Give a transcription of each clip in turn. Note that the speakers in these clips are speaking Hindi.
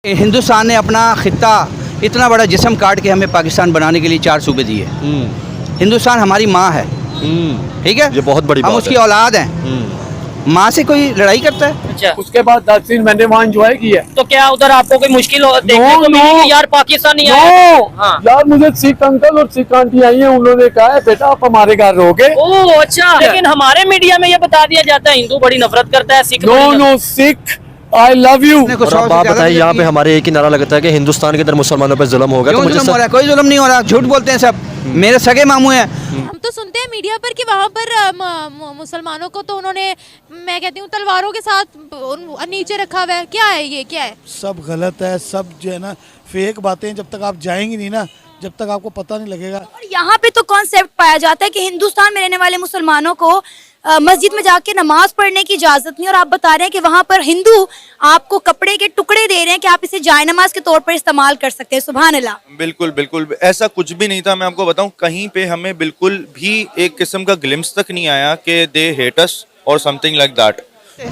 हिंदुस्तान ने अपना खित्ता इतना बड़ा जिस्म काट के हमें पाकिस्तान बनाने के लिए 4 सूबे दिए। हिंदुस्तान हमारी माँ है, ठीक है, ये बहुत बड़ी हम बात उसकी है। औलाद हैं। माँ से कोई लड़ाई करता है? अच्छा, उसके बाद 10 दिन मैंने वहाँ एंजॉय किया। तो क्या उधर आपको कोई मुश्किल देखने को मिली कि यार पाकिस्तानी आए? हाँ। यार मुझे सिख अंकल और सिख आंटी आई है, उन्होंने कहा है बेटा आप हमारे घर रहोगे। ओह अच्छा, लेकिन हमारे मीडिया में ये बता दिया जाता है हिंदू बड़ी नफरत करता है, सिख नो बड़ी नो सिख आई लव यू। और अब आप बताइए, यहाँ पे हमारे एक ही नारा लगता है कि हिंदुस्तान के अंदर मुसलमानों पे जुल्म होगा। तो मुझे जुल्म हो रहा है? कोई जुल्म नहीं हो रहा, झूठ बोलते हैं सब। मेरे सगे मामू हैं। हम तो सुनते हैं मीडिया पर कि वहाँ पर मुसलमानों को तो उन्होंने, मैं कहती हूँ, तलवारों के साथ नीचे रखा हुआ है। क्या है ये, क्या है? सब गलत है, सब जो है ना फेक बातें। जब तक आप जाएंगे नहीं ना, जब तक आपको पता नहीं लगेगा। और यहाँ पे तो कॉन्सेप्ट पाया जाता है कि हिंदुस्तान में रहने वाले मुसलमानों को मस्जिद में जाके नमाज पढ़ने की इजाजत नहीं, और आप बता रहे हैं कि वहाँ पर हिंदू आपको कपड़े के टुकड़े दे रहे हैं कि आप इसे जाय नमाज के तौर पर इस्तेमाल कर सकते हैं। सुभान अल्लाह। बिल्कुल बिल्कुल ऐसा कुछ भी नहीं था। मैं आपको बताऊं, कहीं पे हमें बिल्कुल भी एक किस्म का ग्लिम्स तक नहीं आया कि दे हेट अस और something like that.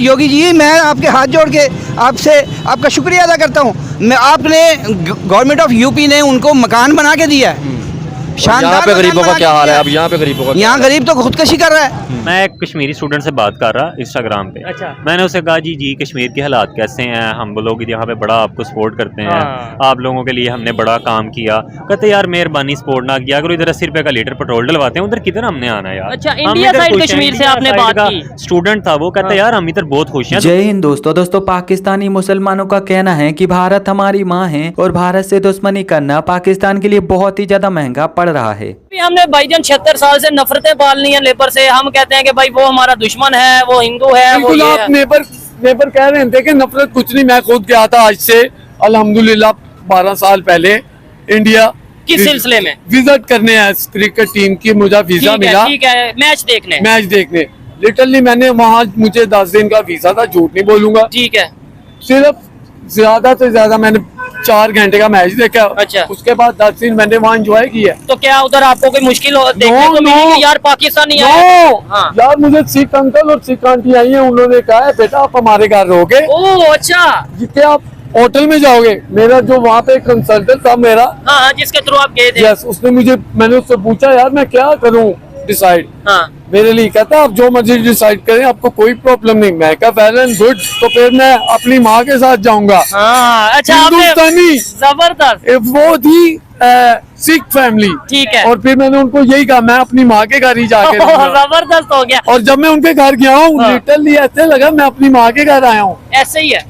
Yogi ji, मैं आपके हाथ जोड़ के आपसे आपका शुक्रिया अदा करता हूँ। मैं आपने गवर्नमेंट ऑफ यूपी ने उनको मकान बना के दिया है। यहाँ पे गरीबों का क्या हाल है? अब यहाँ पे गरीबों का, यहाँ गरीब तो खुदकशी कर रहा है। मैं एक कश्मीरी स्टूडेंट से बात कर रहा इंस्टाग्राम पे। अच्छा। मैंने उसे कहा जी कश्मीर के हालात कैसे हैं, हम लोग यहाँ पे बड़ा आपको सपोर्ट करते हैं, हाँ। आप लोगों के लिए हमने बड़ा काम किया। कहते यार मेहरबानी सपोर्ट ना किया करो, इधर 80 रुपए का लीटर पेट्रोल डलवाते हैं, उधर किधर हमने आना है यार। अच्छा, हम इंडिया इधर साइड खुश हैं, कश्मीर से इंडिया आपने साइड बात का की। स्टूडेंट था वो, कहता यार हम इधर बहुत खुश हैं। जय हिंद दोस्तों पाकिस्तानी मुसलमानों का कहना है कि भारत हमारी माँ है और भारत से दुश्मनी करना पाकिस्तान के लिए बहुत ही ज्यादा महंगा पड़ रहा है। हमने भाईजान 76 साल से नफरतें पालनी है लेबर से। हम कहते हैं कि भाई वो हमारा दुश्मन है, वो हिंदू है, वो बिल्कुल ये आप है। नेबर कह रहे थे कि नफरत कुछ नहीं। मैं खुद गया था आज से अल्हम्दुलिल्लाह 12 साल पहले इंडिया किस सिलसिले में? विजिट करने हैं क्रिकेट टीम की। मुझे वीजा मिला, ठीक है, मैच देखने। मैच देखने। लिटरली मैंने वहाँ, मुझे 10 दिन का वीजा था, झूठ नहीं बोलूंगा। ठीक है। सिर्फ ज्यादा से ज्यादा मैंने 4 घंटे का मैच देखा। अच्छा। उसके बाद 10 दिन मैंने वहाँ एंजॉय किया। तो क्या उधर आपको कोई मुश्किल देखने को मिली कि यार पाकिस्तानी आए? हाँ। यार मुझे सिख अंकल और सिख आंटी आई है, उन्होंने कहा है बेटा आप हमारे घर रहोगे। ओह अच्छा। क्या आप होटल में जाओगे? मेरा जो वहाँ पे कंसल्टेंट था मेरा, हाँ, जिसके थ्रू आप गए थे। यस, उसने मैंने उससे पूछा यार मैं क्या करूँ डिसाइड। हाँ। मेरे लिए कहता आप जो मर्जी डिसाइड करें, आपको कोई प्रॉब्लम नहीं। मैं कहा वेल एंड गुड, तो फिर मैं अपनी माँ के साथ जाऊंगा। हाँ, अच्छा, हिंदुस्तानी जबरदस्त। वो थी सिख फैमिली, ठीक है। और फिर मैंने उनको यही कहा मैं अपनी माँ के घर ही जाके रहूंगा। जबरदस्त हो गया। और जब मैं उनके घर गया हूँ, हाँ। लिटरली ऐसे लगा मैं अपनी माँ के घर आया हूँ। ऐसे ही है।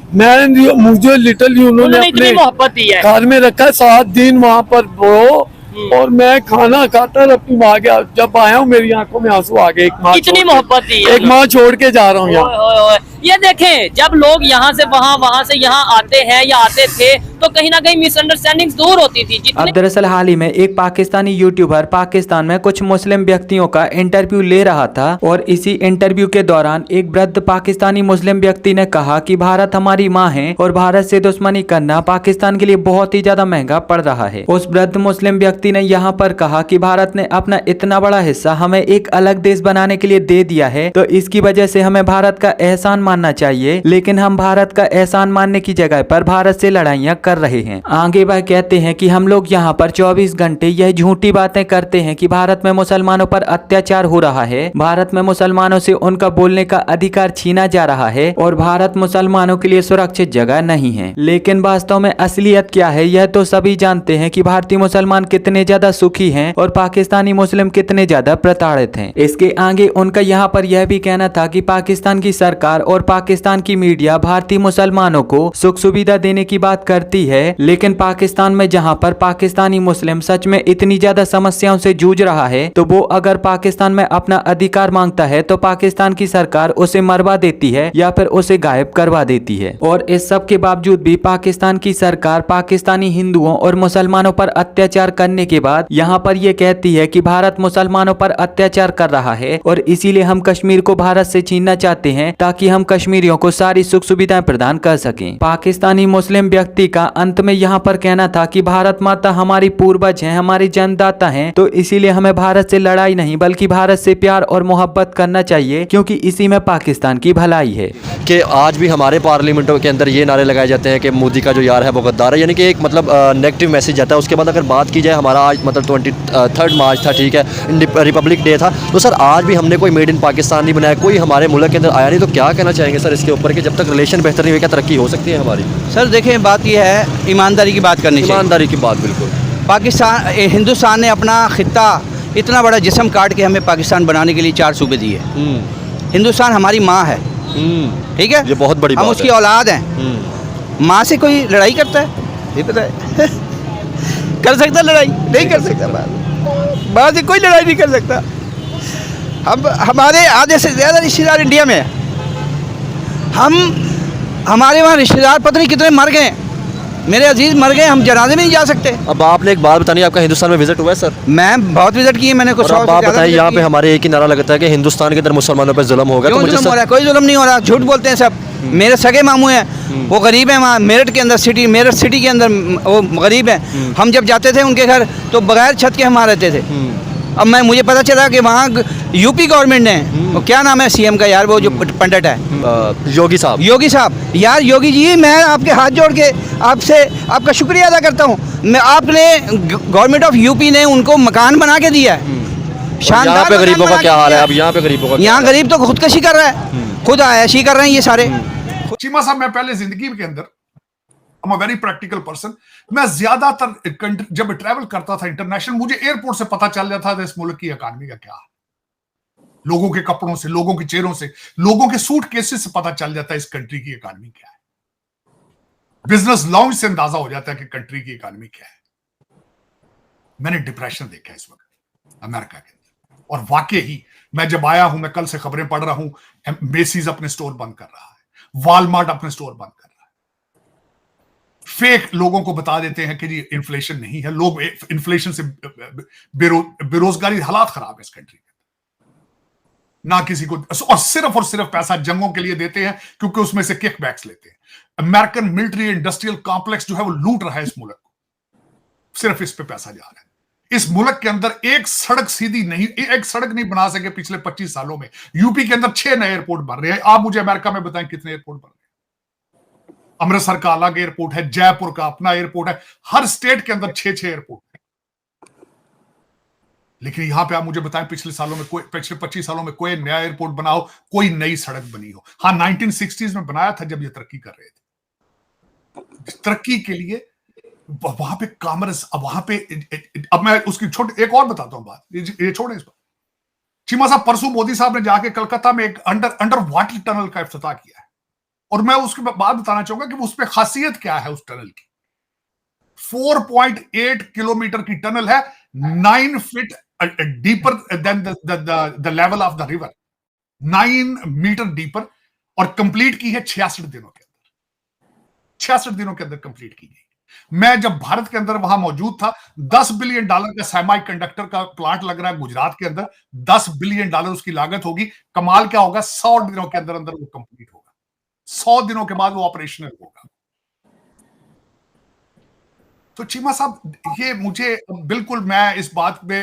मुझे लिटरली उन्होंने इतनी अपने मोहब्बत दी है। घर में रखा 7 दिन वहाँ पर वो, और मैं खाना खाता अपनी माँ के। जब आया हूँ मेरी आंखों में आंसू आ गए। कितनी मोहब्बत दी है। एक माँ छोड़ के जा रहा हूँ यहाँ। ओए, ओए, ओए। ये देखें, जब लोग यहाँ से वहाँ, वहाँ से यहाँ आते हैं या आते थे, तो कहीं ना कहीं मिसअंडरस्टैंडिंग दूर होती थी। अब दरअसल हाल ही में एक पाकिस्तानी यूट्यूबर पाकिस्तान में कुछ मुस्लिम व्यक्तियों का इंटरव्यू ले रहा था, और इसी इंटरव्यू के दौरान एक वृद्ध पाकिस्तानी मुस्लिम व्यक्ति ने कहा कि भारत हमारी माँ है और भारत से दुश्मनी करना पाकिस्तान के लिए बहुत ही ज्यादा महंगा पड़ रहा है। उस वृद्ध मुस्लिम व्यक्ति ने यहाँ पर कहा कि भारत ने अपना इतना बड़ा हिस्सा हमें एक अलग देश बनाने के लिए दे दिया है, तो इसकी वजह से हमें भारत का एहसान मानना चाहिए, लेकिन हम भारत का एहसान मानने की जगह पर भारत से लड़ाइयाँ कर रहे हैं। आगे वह कहते हैं कि हम लोग यहाँ पर 24 घंटे यह झूठी बातें करते हैं कि भारत में मुसलमानों पर अत्याचार हो रहा है, भारत में मुसलमानों से उनका बोलने का अधिकार छीना जा रहा है और भारत मुसलमानों के लिए सुरक्षित जगह नहीं है। लेकिन वास्तव में असलियत क्या है यह तो सभी जानते हैं कि भारतीय मुसलमान कितने ज्यादा सुखी हैं और पाकिस्तानी मुस्लिम कितने ज्यादा प्रताड़ित हैं। इसके आगे उनका यहाँ पर यह भी कहना था कि पाकिस्तान की सरकार और पाकिस्तान की मीडिया भारतीय मुसलमानों को सुख सुविधा देने की बात करती है, लेकिन पाकिस्तान में जहां पर पाकिस्तानी मुस्लिम सच में इतनी ज्यादा समस्याओं से जूझ रहा है, तो वो अगर पाकिस्तान में अपना अधिकार मांगता है तो पाकिस्तान की सरकार उसे मरवा देती है या फिर उसे गायब करवा देती है। और इस सब के बावजूद भी पाकिस्तान की सरकार पाकिस्तानी हिंदुओं और मुसलमानों पर अत्याचार करने के बाद यहाँ पर ये कहती है कि भारत मुसलमानों पर अत्याचार कर रहा है और इसीलिए हम कश्मीर को भारत से छीनना चाहते हैं ताकि हम कश्मीरियों को सारी सुख सुविधाएं प्रदान कर सकें। पाकिस्तानी मुस्लिम व्यक्ति का अंत में यहाँ पर कहना था कि भारत माता हमारी पूर्वज हैं, हमारी जन्मदाता हैं, तो इसीलिए हमें भारत से लड़ाई नहीं बल्कि भारत से प्यार और मोहब्बत करना चाहिए, क्योंकि इसी में पाकिस्तान की भलाई है। कि आज भी हमारे पार्लियामेंटों के अंदर ये नारे लगाए जाते हैं कि मोदी का जो यार है वो गद्दार है, यानी कि एक मतलब नेगेटिव मैसेज जाता है। उसके बाद अगर बात की जाए, हमारा आज मतलब 23 मार्च था, ठीक है, रिपब्लिक डे था, तो सर आज भी हमने कोई मेड इन पाकिस्तान नहीं बनाया, कोई हमारे मुल्क के अंदर आया नहीं, तो क्या कहना चाहेंगे सर इसके ऊपर कि जब तक रिलेशन बेहतर नहीं हुए क्या तरक्की हो सकती है हमारी? सर देखें, बात यह है, ईमानदारी की बात करनी चाहिए। ईमानदारी की बात, बिल्कुल। पाकिस्तान हिंदुस्तान ने अपना खित्ता इतना बड़ा जिस्म काट के हमें पाकिस्तान बनाने के लिए 4 सूबे दिए। हिंदुस्तान हमारी माँ है, ठीक है, ये बहुत बड़ी हम बात उसकी है। औलाद हैं। माँ से कोई लड़ाई करता है? ये पता है कर सकता लड़ाई? नहीं कर सकता। माँ से कोई लड़ाई नहीं कर सकता। हम हमारे आधे से ज़्यादा रिश्तेदार इंडिया में हैं। हमारे वहाँ रिश्तेदार पता नहीं कितने मर गए, मेरे अजीज मर गए, हम जनाजे में नहीं जा सकते। अब आपने एक बात बतानी, आपका हिंदुस्तान में विजिट हुआ है सर? मैं बहुत विजिट की है, मैंने कुछ। अब आप बताइए, यहाँ पे हमारे एक ही नारा लगता है कि हिंदुस्तान के अंदर मुसलमानों पर जुल्म होगा, तो मुझे जुल्म हो रहा है? कोई जुल्म नहीं हो रहा, झूठ बोलते हैं सब। मेरे सगे मामू हैं, वो गरीब हैं, वहाँ मेरठ के अंदर मेरठ सिटी के अंदर वो गरीब हैं। हम जब जाते थे उनके घर तो बगैर छत के हम वहाँ रहते थे। अब मुझे पता चला कि वहाँ यूपी गवर्नमेंट ने, वो क्या नाम है सीएम का यार, वो जो पंडित है, योगी साहब यार, योगी जी, मैं आपके हाथ जोड़ के आपसे आपका शुक्रिया अदा करता हूँ। मैं आपने गवर्नमेंट ऑफ यूपी ने उनको मकान बना के दिया है, शानदार। यहाँ पे गरीबों का क्या हाल है? अब यहाँ पे गरीबों का, यहाँ गरीब तो खुदकशी कर रहा है, खुद आयशी कर रहे हैं ये सारे। चीमा साहब, मैं पहले जिंदगी के अंदर I'm a very practical person, मैं ज्यादातर जब ट्रैवल करता था इंटरनेशनल, मुझे एयरपोर्ट से पता चल जाता था इस मुल्क की इकॉनमी का क्या, लोगों के कपड़ों से, लोगों के चेहरों से, लोगों के सूट केसेस से पता चल जाता है इस कंट्री की इकॉनमी क्या है। बिजनेस लॉन्च से अंदाजा हो जाता है कि कंट्री की इकॉनमी क्या है। मैंने डिप्रेशन देखा है इस वक्त अमेरिका के अंदर, और वाकई ही मैं जब आया हूं, मैं कल से खबरें पढ़ रहा हूं, मेसीज अपने स्टोर बंद कर रहा है, वॉलमार्ट अपने स्टोर बंद कर रहा है। फेक लोगों को बता देते हैं कि जी इन्फ्लेशन नहीं है, लोग इन्फ्लेशन से बेरोजगारी, हालात खराब है इस कंट्री में, ना किसी को, और सिर्फ पैसा जंगों के लिए देते हैं क्योंकि उसमें से किकबैक्स लेते हैं। अमेरिकन मिलिट्री इंडस्ट्रियल कॉम्प्लेक्स जो है वो लूट रहा है इस मुल्क को, सिर्फ इस पे पैसा जा रहा है। इस मुल्क के अंदर एक सड़क सीधी नहीं, एक सड़क नहीं बना सके पिछले 25 सालों में। यूपी के अंदर 6 नए एयरपोर्ट बन रहे हैं। आप मुझे अमेरिका में बताएं कितने एयरपोर्ट बन रहे हैं? अमृतसर का अलग एयरपोर्ट है, जयपुर का अपना एयरपोर्ट है, हर स्टेट के अंदर 6 एयरपोर्ट है। लेकिन यहां पे आप मुझे बताएं पिछले 25 सालों में कोई नया एयरपोर्ट बना हो, कोई नई सड़क बनी हो? हाँ, 1960s में बनाया था जब ये तरक्की कर रहे थे। तरक्की के लिए वहां पे कॉमर्स, अब वहां पे, अब मैं उसकी एक और बताता हूं बात, ये छोड़े इस पर। चीमा साहब, परसों मोदी साहब ने जाके कलकत्ता में एक अंडर वाटर टनल का इफ्तिताह किया है, और मैं उसके बाद बताना चाहूंगा कि उस पर खासियत क्या है उस टनल की। 4.8 किलोमीटर की टनल है, 9 feet deeper than the level of the river, 9 meter deeper, और कंप्लीट की है 66 दिनों के अंदर। 66 दिनों के अंदर कंप्लीट की गई। मैं जब भारत के अंदर वहां मौजूद था, $10 बिलियन का सेमी कंडक्टर का प्लांट लग रहा है गुजरात के अंदर, $10 बिलियन उसकी लागत होगी। कमाल क्या होगा, 100 दिनों के अंदर अंदर वो कंप्लीट होगा, 100 दिनों के बाद वो ऑपरेशनल होगा। तो चीमा साहब, ये मुझे बिल्कुल, मैं इस बात पे